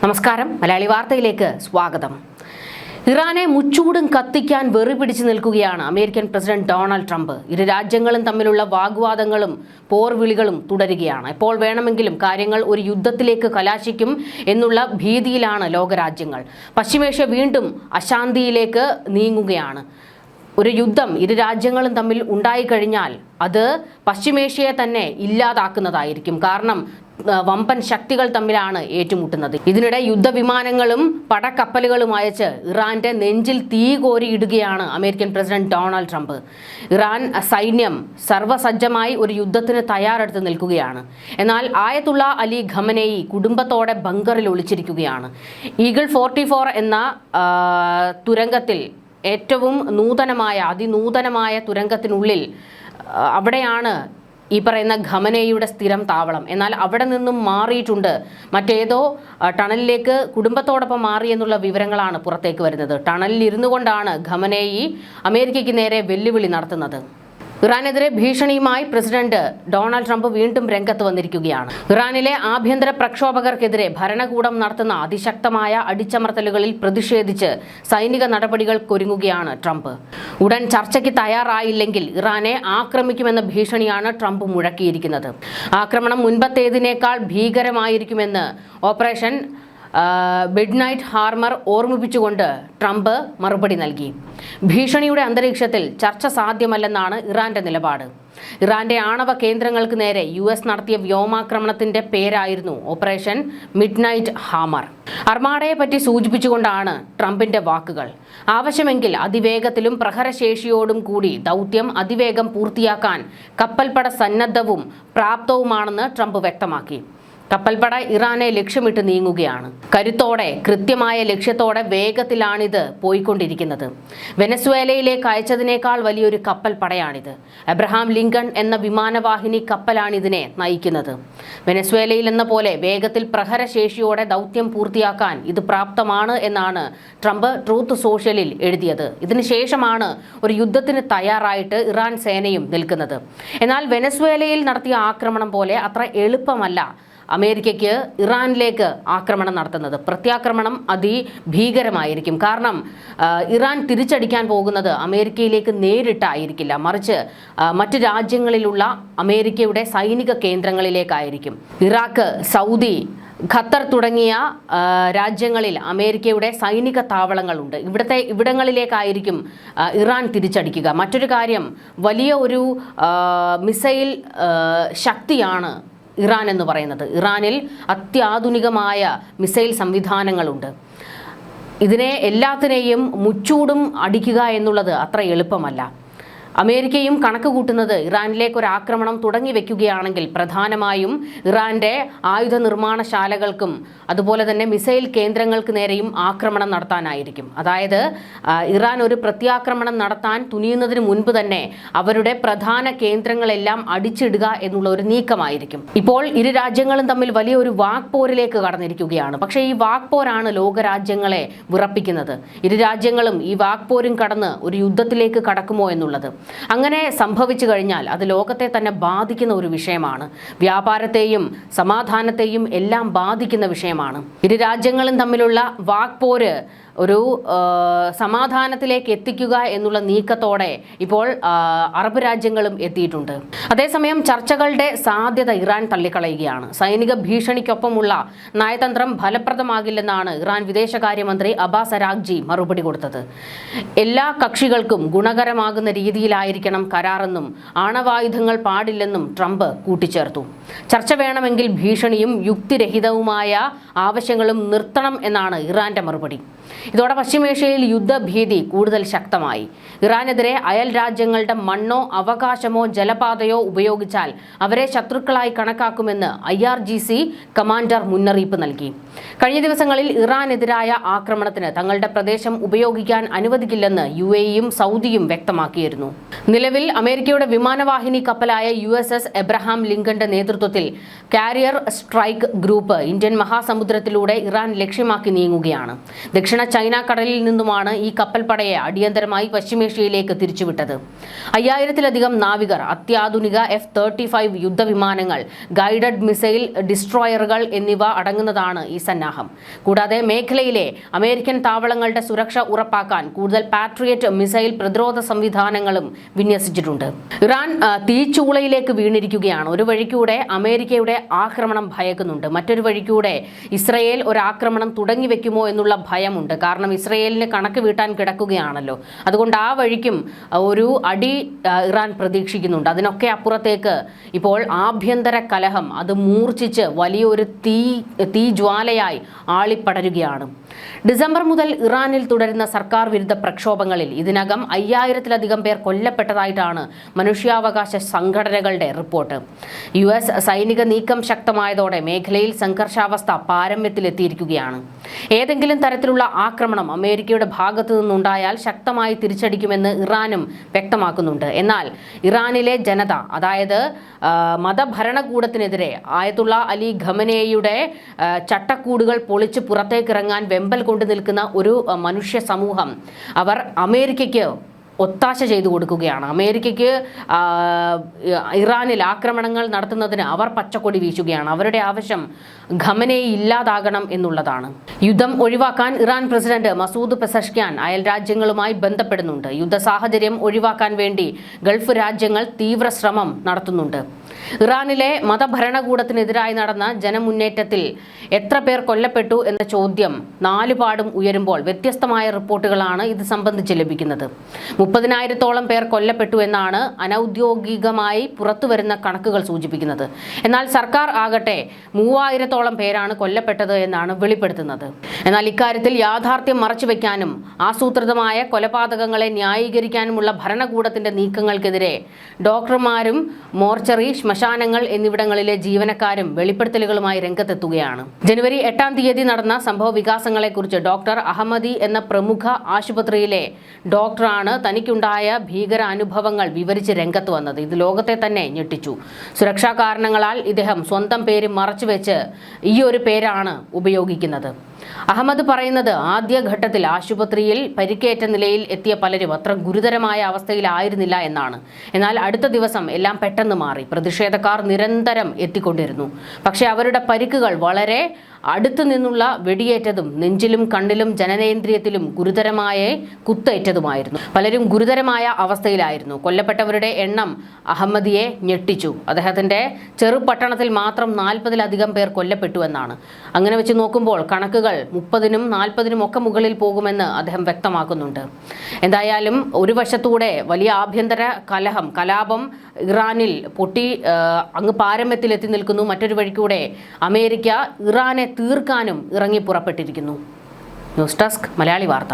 നമസ്കാരം, മലയാളി വാർത്തയിലേക്ക് സ്വാഗതം. ഇറാനെ മുച്ചൂടും കത്തിക്കാൻ വെറിപിടിച്ചു നിൽക്കുകയാണ് അമേരിക്കൻ പ്രസിഡന്റ് ഡൊണാൾഡ് ട്രംപ്. ഇരു രാജ്യങ്ങളും തമ്മിലുള്ള വാഗ്വാദങ്ങളും പോർവിളികളും തുടരുകയാണ്. എപ്പോൾ വേണമെങ്കിലും കാര്യങ്ങൾ ഒരു യുദ്ധത്തിലേക്ക് കലാശിക്കും എന്നുള്ള ഭീതിയിലാണ് ലോകരാജ്യങ്ങൾ. പശ്ചിമേഷ്യ വീണ്ടും അശാന്തിയിലേക്ക് നീങ്ങുകയാണ്. ഒരു യുദ്ധം ഇരു രാജ്യങ്ങളും തമ്മിൽ ഉണ്ടായിക്കഴിഞ്ഞാൽ അത് പശ്ചിമേഷ്യയെ തന്നെ ഇല്ലാതാക്കുന്നതായിരിക്കും. കാരണം വമ്പൻ ശക്തികൾ തമ്മിലാണ് ഏറ്റുമുട്ടുന്നത്. ഇതിനിടെ യുദ്ധവിമാനങ്ങളും പടക്കപ്പലുകളും അയച്ച് ഇറാന്റെ നെഞ്ചിൽ തീ കോരിയിടുകയാണ് American president Donald Trump. Iran സൈന്യം സർവ്വസജ്ജമായി ഒരു യുദ്ധത്തിന് തയ്യാറെടുത്ത് നിൽക്കുകയാണ്. എന്നാൽ ആയത്തുള്ള അലി ഖമനേയി കുടുംബത്തോടെ ബങ്കറിൽ ഒളിച്ചിരിക്കുകയാണ്. ഈഗിൾ 44 എന്ന തുരങ്കത്തിൽ, ഏറ്റവും അതിനൂതനമായ തുരങ്കത്തിനുള്ളിൽ അവിടെയാണ് ഈ പറയുന്ന ഖമനേയിയുടെ സ്ഥിരം താവളം. എന്നാൽ അവിടെ നിന്നും മാറിയിട്ടുണ്ട്, മറ്റേതോ ടണലിലേക്ക് കുടുംബത്തോടൊപ്പം മാറി എന്നുള്ള വിവരങ്ങളാണ് പുറത്തേക്ക് വരുന്നത്. ടണലിൽ ഇരുന്നു കൊണ്ടാണ് ഖമനേയി അമേരിക്കയ്ക്ക് നേരെ വെല്ലുവിളി നടത്തുന്നത്. ഇറാനെതിരെ ഭീഷണിയുമായി പ്രസിഡന്റ് ഡൊണാൾഡ് ട്രംപ് വീണ്ടും രംഗത്ത് വന്നിരിക്കുകയാണ്. ഇറാനിലെ ആഭ്യന്തര പ്രക്ഷോഭകർക്കെതിരെ ഭരണകൂടം നടത്തുന്ന അതിശക്തമായ അടിച്ചമർത്തലുകളിൽ പ്രതിഷേധിച്ച് സൈനിക നടപടികൾക്കൊരുങ്ങുകയാണ് ട്രംപ്. ഉടൻ ചർച്ചയ്ക്ക് തയ്യാറായില്ലെങ്കിൽ ഇറാനെ ആക്രമിക്കുമെന്ന ഭീഷണിയാണ് ട്രംപ് മുഴക്കിയിരിക്കുന്നത്. ആക്രമണം മുൻപത്തേതിനേക്കാൾ ഭീകരമായിരിക്കുമെന്ന് ഓപ്പറേഷൻ മിഡ്നൈറ്റ് ഹാർമർ ഓർമ്മിപ്പിച്ചുകൊണ്ട് ട്രംപ് മറുപടി നൽകി. ഭീഷണിയുടെ അന്തരീക്ഷത്തിൽ ചർച്ച സാധ്യമല്ലെന്നാണ് ഇറാന്റെ നിലപാട്. ഇറാന്റെ ആണവ കേന്ദ്രങ്ങൾക്ക് നേരെ US നടത്തിയ വ്യോമാക്രമണത്തിന്റെ പേരായിരുന്നു ഓപ്പറേഷൻ മിഡ്നൈറ്റ് ഹാമർ. അർമാഡയെ പറ്റി സൂചിപ്പിച്ചുകൊണ്ടാണ് ട്രംപിന്റെ വാക്കുകൾ. ആവശ്യമെങ്കിൽ അതിവേഗത്തിലും പ്രഹരശേഷിയോടും കൂടി ദൗത്യം അതിവേഗം പൂർത്തിയാക്കാൻ കപ്പൽപ്പട സന്നദ്ധവും പ്രാപ്തവുമാണെന്ന് ട്രംപ് വ്യക്തമാക്കി. കപ്പൽപ്പട ഇറാനെ ലക്ഷ്യമിട്ട് നീങ്ങുകയാണ്. കരുത്തോടെ, കൃത്യമായ ലക്ഷ്യത്തോടെ വേഗത്തിലാണിത് പോയിക്കൊണ്ടിരിക്കുന്നത്. വെനസ്വേലയിലേക്ക് അയച്ചതിനേക്കാൾ വലിയൊരു കപ്പൽപ്പടയാണിത്. എബ്രഹാം ലിങ്കൺ എന്ന വിമാനവാഹിനി കപ്പലാണിതിനെ നയിക്കുന്നത്. വെനസ്വേലയിൽ എന്ന പോലെ വേഗത്തിൽ പ്രഹരശേഷിയോടെ ദൗത്യം പൂർത്തിയാക്കാൻ ഇത് പ്രാപ്തമാണ് എന്നാണ് ട്രംപ് ട്രൂത്ത് സോഷ്യലിൽ എഴുതിയത്. ഇതിനുശേഷമാണ് ഒരു യുദ്ധത്തിന് തയ്യാറായിട്ട് ഇറാൻ സേനയും നിൽക്കുന്നത്. എന്നാൽ വെനസ്വേലയിൽ നടത്തിയ ആക്രമണം പോലെ അത്ര എളുപ്പമല്ല അമേരിക്കയ്ക്ക് ഇറാനിലേക്ക് ആക്രമണം നടത്തുന്നത്. പ്രത്യാക്രമണം അതിഭീകരമായിരിക്കും. കാരണം ഇറാൻ തിരിച്ചടിക്കാൻ പോകുന്നത് അമേരിക്കയിലേക്ക് നേരിട്ടായിരിക്കില്ല, മറിച്ച് മറ്റ് രാജ്യങ്ങളിലുള്ള അമേരിക്കയുടെ സൈനിക കേന്ദ്രങ്ങളിലേക്കായിരിക്കും. ഇറാഖ്, സൗദി, ഖത്തർ തുടങ്ങിയ രാജ്യങ്ങളിൽ അമേരിക്കയുടെ സൈനിക താവളങ്ങളുണ്ട്. ഇവിടങ്ങളിലേക്കായിരിക്കും ഇറാൻ തിരിച്ചടിക്കുക. മറ്റൊരു കാര്യം, വലിയ ഒരു മിസൈൽ ശക്തിയാണ് ഇറാൻ എന്ന് പറയുന്നത്. ഇറാനിൽ അത്യാധുനികമായ മിസൈൽ സംവിധാനങ്ങളുണ്ട്. ഇതിനെ എല്ലാത്തിനെയും മുച്ചൂടും അടിക്കുക എന്നുള്ളത് അത്ര എളുപ്പമല്ല. അമേരിക്കയും കണക്ക് കൂട്ടുന്നത് ഇറാനിലേക്ക് ഒരു ആക്രമണം തുടങ്ങി വെക്കുകയാണെങ്കിൽ പ്രധാനമായും ഇറാന്റെ ആയുധ നിർമ്മാണശാലകൾക്കും അതുപോലെ തന്നെ മിസൈൽ കേന്ദ്രങ്ങൾക്ക് നേരെയും ആക്രമണം നടത്താനായിരിക്കും. അതായത് ഇറാൻ ഒരു പ്രത്യാക്രമണം നടത്താൻ തുനിയുന്നതിന് മുൻപ് തന്നെ അവരുടെ പ്രധാന കേന്ദ്രങ്ങളെല്ലാം അടിച്ചിടുക എന്നുള്ള ഒരു നീക്കമായിരിക്കും. ഇപ്പോൾ ഇരു രാജ്യങ്ങളും തമ്മിൽ വലിയൊരു വാക്പോരിലേക്ക് കടന്നിരിക്കുകയാണ്. പക്ഷേ ഈ വാക്പോരാണ് ലോകരാജ്യങ്ങളെ വിറപ്പിക്കുന്നത്. ഇരു രാജ്യങ്ങളും ഈ വാക്പോരും കടന്ന് ഒരു യുദ്ധത്തിലേക്ക് കടക്കുമോ എന്നുള്ളത്. അങ്ങനെ സംഭവിച്ചു കഴിഞ്ഞാൽ അത് ലോകത്തെ തന്നെ ബാധിക്കുന്ന ഒരു വിഷയമാണ്. വ്യാപാരത്തെയും സമാധാനത്തെയും എല്ലാം ബാധിക്കുന്ന വിഷയമാണ്. ഇരു രാജ്യങ്ങളും തമ്മിലുള്ള വാക്പോര് ഒരു സമാധാനത്തിലേക്ക് എത്തിക്കുക എന്നുള്ള നീക്കത്തോടെ ഇപ്പോൾ അറബ് രാജ്യങ്ങളും എത്തിയിട്ടുണ്ട്. അതേസമയം ചർച്ചകളുടെ സാധ്യത ഇറാൻ തള്ളിക്കളയുകയാണ്. സൈനിക ഭീഷണിക്കൊപ്പമുള്ള നയതന്ത്രം ഫലപ്രദമാകില്ലെന്നാണ് ഇറാൻ വിദേശകാര്യമന്ത്രി അബ്ബാസ് അരാഗ്ചി മറുപടി കൊടുത്തത്. എല്ലാ കക്ഷികൾക്കും ഗുണകരമാകുന്ന രീതിയിലായിരിക്കണം കരാറെന്നും ആണവായുധങ്ങൾ പാടില്ലെന്നും ട്രംപ് കൂട്ടിച്ചേർത്തു. ചർച്ച വേണമെങ്കിൽ ഭീഷണിയും യുക്തിരഹിതവുമായ ആവശ്യങ്ങളും നിർത്തണം എന്നാണ് ഇറാന്റെ മറുപടി. ഇതോടെ പശ്ചിമേഷ്യയിൽ യുദ്ധഭീതി കൂടുതൽ ശക്തമായി. ഇറാനെതിരെ അയൽ രാജ്യങ്ങളുടെ മണ്ണോ അവകാശമോ ജലപാതയോ ഉപയോഗിച്ചാൽ അവരെ ശത്രുക്കളായി കണക്കാക്കുമെന്ന് IRGC കമാൻഡർ മുന്നറിയിപ്പ് നൽകി. കഴിഞ്ഞ ദിവസങ്ങളിൽ ഇറാനെതിരായ ആക്രമണത്തിന് തങ്ങളുടെ പ്രദേശം ഉപയോഗിക്കാൻ അനുവദിക്കില്ലെന്ന് UAEയും സൗദിയും വ്യക്തമാക്കിയിരുന്നു. നിലവിൽ അമേരിക്കയുടെ വിമാനവാഹിനി കപ്പലായ USS എബ്രഹാം ലിങ്കന്റെ നേതൃത്വത്തിൽ കാരിയർ സ്ട്രൈക്ക് ഗ്രൂപ്പ് ഇന്ത്യൻ മഹാസമുദ്രത്തിലൂടെ ഇറാൻ ലക്ഷ്യമാക്കി നീങ്ങുകയാണ്. ദക്ഷിണ ചൈന കടലിൽ നിന്നുമാണ് ഈ കപ്പൽപ്പടയെ അടിയന്തരമായി പശ്ചിമേഷ്യയിലേക്ക് തിരിച്ചുവിട്ടത്. 5000-ലധികം നാവികർ, അത്യാധുനിക F-35 യുദ്ധവിമാനങ്ങൾ, ഗൈഡഡ് മിസൈൽ ഡിസ്ട്രോയറുകൾ എന്നിവ അടങ്ങുന്നതാണ് ഈ സന്നാഹം. കൂടാതെ മേഖലയിലെ അമേരിക്കൻ താവളങ്ങളുടെ സുരക്ഷ ഉറപ്പാക്കാൻ കൂടുതൽ പാട്രിയറ്റ് മിസൈൽ പ്രതിരോധ സംവിധാനങ്ങളും വിന്യസിച്ചിട്ടുണ്ട്. ഇറാൻ തീച്ചൂളയിലേക്ക് വീണിരിക്കുകയാണ്. ഒരു വഴിക്കൂടെ അമേരിക്കയുടെ ആക്രമണം ഭയക്കുന്നുണ്ട്, മറ്റൊരു വഴിക്കൂടെ ഇസ്രയേൽ ഒരു ആക്രമണം തുടങ്ങിവെക്കുമോ എന്നുള്ള ഭയമുണ്ട്. കാരണം ഇസ്രയേലിന് കണക്ക് വീട്ടാൻ കിടക്കുകയാണല്ലോ. അതുകൊണ്ട് ആ വഴിക്കും ഒരു അടി ഇറാൻ പ്രതീക്ഷിക്കുന്നുണ്ട്. അതിനൊക്കെ അപ്പുറത്തേക്ക് ഇപ്പോൾ ആഭ്യന്തര കലഹം അത് മൂർച്ഛിച്ച് വലിയൊരു തീജ്വാലയായി ആളിപ്പടരുകയാണ്. ഡിസംബർ മുതൽ ഇറാനിൽ തുടരുന്ന സർക്കാർ വിരുദ്ധ പ്രക്ഷോഭങ്ങളിൽ ഇതിനകം 5000-ലധികം പേർ കൊല്ലപ്പെട്ടതായിട്ടാണ് മനുഷ്യാവകാശ സംഘടനകളുടെ റിപ്പോർട്ട്. US സൈനിക നീക്കം ശക്തമായതോടെ മേഖലയിൽ സംഘർഷാവസ്ഥ പാരമ്യത്തിലെത്തിയിരിക്കുകയാണ്. ഏതെങ്കിലും തരത്തിലുള്ള ആക്രമണം അമേരിക്കയുടെ ഭാഗത്തു നിന്നുണ്ടായാൽ ശക്തമായി തിരിച്ചടിക്കുമെന്ന് ഇറാനും വ്യക്തമാക്കുന്നുണ്ട്. എന്നാൽ ഇറാനിലെ ജനത, അതായത് മതഭരണകൂടത്തിനെതിരെ ആയത്തുള്ള അലി ഖമനേയിയുടെ ചട്ടക്കൂടുകൾ പൊളിച്ച് പുറത്തേക്കിറങ്ങാൻ വെമ്പൽ കൊണ്ട് നിൽക്കുന്ന ഒരു മനുഷ്യ സമൂഹം അവർ അമേരിക്കയ്ക്ക് ഒത്താശ ചെയ്തു കൊടുക്കുകയാണ്. അമേരിക്കയ്ക്ക് ഇറാനിൽ ആക്രമണങ്ങൾ നടത്തുന്നതിന് അവർ പച്ചക്കൊടി വീശുകയാണ്. അവരുടെ ആവശ്യം ഖമനേയി ഇല്ലാതാകണം എന്നുള്ളതാണ്. യുദ്ധം ഒഴിവാക്കാൻ ഇറാൻ പ്രസിഡന്റ് മസൂദ് പെസഷ്ക്യാൻ അയൽ രാജ്യങ്ങളുമായി ബന്ധപ്പെടുന്നുണ്ട്. യുദ്ധ സാഹചര്യം ഒഴിവാക്കാൻ വേണ്ടി ഗൾഫ് രാജ്യങ്ങൾ തീവ്ര ശ്രമം നടത്തുന്നുണ്ട്. ഇറാനിലെ മതഭരണകൂടത്തിനെതിരായി നടന്ന ജനമുന്നേറ്റത്തിൽ എത്ര പേർ കൊല്ലപ്പെട്ടു എന്ന ചോദ്യം നാലുപാടും ഉയരുമ്പോൾ വ്യത്യസ്തമായ റിപ്പോർട്ടുകളാണ് ഇത് സംബന്ധിച്ച് ലഭിക്കുന്നത്. 30,000-ഓളം പേർ കൊല്ലപ്പെട്ടു എന്നാണ് അനൌദ്യോഗികമായി പുറത്തുവരുന്ന കണക്കുകൾ സൂചിപ്പിക്കുന്നത്. എന്നാൽ സർക്കാർ ആകട്ടെ 3000-ഓളം പേരാണ് കൊല്ലപ്പെട്ടത് എന്നാണ് വെളിപ്പെടുത്തുന്നത്. എന്നാൽ ഇക്കാര്യത്തിൽ യാഥാർത്ഥ്യം മറച്ചുവെക്കാനും ആസൂത്രിതമായ കൊലപാതകങ്ങളെ ന്യായീകരിക്കാനുമുള്ള ഭരണകൂടത്തിന്റെ നീക്കങ്ങൾക്കെതിരെ ഡോക്ടർമാരും മോർച്ചറി, ശ്മശാനങ്ങൾ എന്നിവിടങ്ങളിലെ ജീവനക്കാരും വെളിപ്പെടുത്തലുകളുമായി രംഗത്തെത്തുകയാണ്. ജനുവരി 8-ാം തീയതി നടന്ന സംഭവ വികാസങ്ങളെക്കുറിച്ച് ഡോക്ടർ അഹമ്മദി എന്ന പ്രമുഖ ആശുപത്രിയിലെ ഡോക്ടറാണ് തനിക്കുണ്ടായ ഭീകര അനുഭവങ്ങൾ വിവരിച്ച് രംഗത്ത് വന്നത്. ഇത് ലോകത്തെ തന്നെ ഞെട്ടിച്ചു. സുരക്ഷാ കാരണങ്ങളാൽ ഇദ്ദേഹം സ്വന്തം പേര് മറച്ചുവെച്ച് ഈ ഒരു പേരാണ് ഉപയോഗിക്കുന്നത്. അഹമ്മദ് പറയുന്നത് ആദ്യഘട്ടത്തിൽ ആശുപത്രിയിൽ പരിക്കേറ്റ നിലയിൽ എത്തിയ പലരും അത്ര ഗുരുതരമായ അവസ്ഥയിലായിരുന്നില്ല എന്നാണ്. എന്നാൽ അടുത്ത ദിവസം എല്ലാം പെട്ടെന്ന് മാറി. പ്രതിഷേധക്കാർ നിരന്തരം എത്തിക്കൊണ്ടിരുന്നു. പക്ഷേ അവരുടെ പരിക്കുകൾ വളരെ അടുത്തു നിന്നുള്ള വെടിയേറ്റതും നെഞ്ചിലും കണ്ണിലും ജനനേന്ദ്രിയത്തിലും ഗുരുതരമായ കുത്തേറ്റതുമായിരുന്നു. പലരും ഗുരുതരമായ അവസ്ഥയിലായിരുന്നു. കൊല്ലപ്പെട്ടവരുടെ എണ്ണം അഹമ്മദിയെ ഞെട്ടിച്ചു. അദ്ദേഹത്തിന്റെ ചെറുപട്ടണത്തിൽ മാത്രം 40-ലധികം പേർ കൊല്ലപ്പെട്ടു എന്നാണ്. അങ്ങനെ വെച്ച് നോക്കുമ്പോൾ കണക്കുകൾ 30-നും 40-നും ഒക്കെ മുകളിൽ പോകുമെന്ന് അദ്ദേഹം വ്യക്തമാക്കുന്നുണ്ട്. എന്തായാലും ഒരു വശത്തൂടെ വലിയ ആഭ്യന്തര കലാപം ഇറാനിൽ പൊട്ടി അങ്ങ് പാരമ്യത്തിലെത്തി നിൽക്കുന്നു. മറ്റൊരു വഴിക്കൂടെ അമേരിക്ക ഇറാനെ തീർക്കാനും ഇറങ്ങി പുറപ്പെട്ടിരിക്കുന്നു. ന്യൂസ് ഡെസ്ക് മലയാളി വാർത്ത.